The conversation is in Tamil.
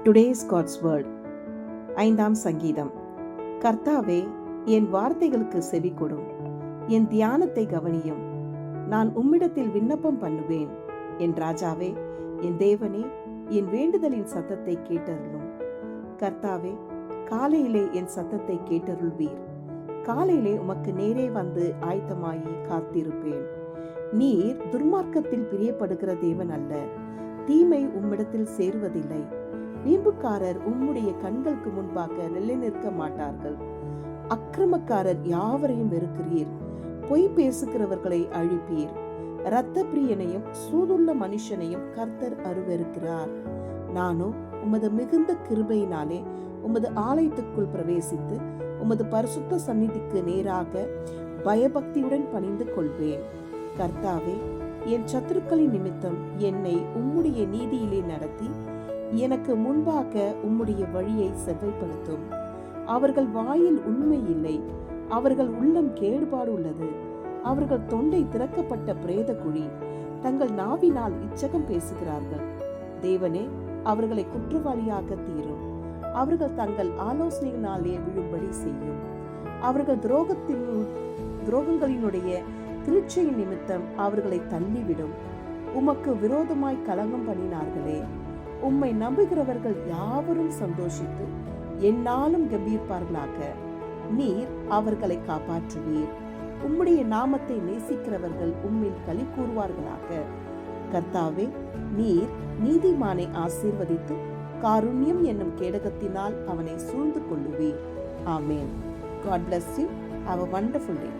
டுடேஸ் காட்ஸ் வேர்ட் 5ஆம் சங்கீதம். கர்த்தாவே, என் வார்த்தைகளுக்கு செவி கொடும், என் தியானத்தை கவனியும். நான் உம்மிடத்தில் விண்ணப்பம் பண்ணுவேன். என் ராஜாவே, என் தேவனே, என் வேண்டுதலின் சத்தத்தை கேட்டருளும். கர்த்தாவே, காலையிலே என் சத்தத்தை கேட்டருள்வீர். காலையிலே உமக்கு நேரே வந்து ஆயத்தமாயி காத்திருப்பேன். நீர் துர்மார்க்கத்தில் பிரியப்படுகிற தேவன் அல்ல. தீமை உம்மிடத்தில் சேருவதில்லை. வீம்புக்காரர் உம்முடைய கண்களுக்கு முன்பாக நிலை நிற்க மாட்டார்கள். அக்கிரமக்காரர் யாவரையும் வெறுக்கிறீர். பொய் பேசுகிறவர்களை அழிப்பீர். இரத்த பிரியனையும் சூதுள்ள மனுஷனையும் கர்த்தர் அருவருக்கிறார். நானோ உமது மிகுந்த கிருபையினாலே உமது ஆலயத்துக்குள் பிரவேசித்து உமது பரிசுத்த சந்நிதிக்கு நேராக பயபக்தியுடன் பணிந்து கொள்வேன். கர்த்தாவே, என் சத்துருக்களின் நிமித்தம் என்னை உம்முடைய நீதியிலே நடத்தி எனக்கு முன்பாக உம்முடைய வழியை செவ்வைப்படுத்தும். அவர்கள் வாயில் உண்மை இல்லை. அவர்கள் உள்ளம் கேடுபாடு உள்ளது. அவர்கள் தொண்டை திறக்கப்பட்ட பிரேத குழி. தங்கள் நாவினால் இச்சகம் பேசுகிறார்கள். தேவனே, அவர்களை குற்றவாளியாக தீரும். அவர்கள் தங்கள் ஆலோசனையினாலே விழும்படி செய்யும். அவர்கள் துரோகங்களினுடைய திருச்சையின் நிமித்தம் அவர்களை தள்ளிவிடும். உமக்கு விரோதமாய் கலங்கம் பண்ணினார்களே. உம்மை நம்புகிறவர்கள் யாவரும் சந்தோஷித்து எந்நாளும் கம்பீர்ப்பார்களாக. நீர் அவர்களை காப்பாற்றுவீர். உம்முடைய நாமத்தை நேசிக்கிறவர்கள் உம்மில் களி கூறுவார்களாக. கர்த்தாவே, நீர் நீதிமானை ஆசீர்வதித்து காருண்யம் என்னும் கேடகத்தினால் அவனை சூழ்ந்து கொள்ளுவீர். ஆமேன். God bless you. Have a wonderful day.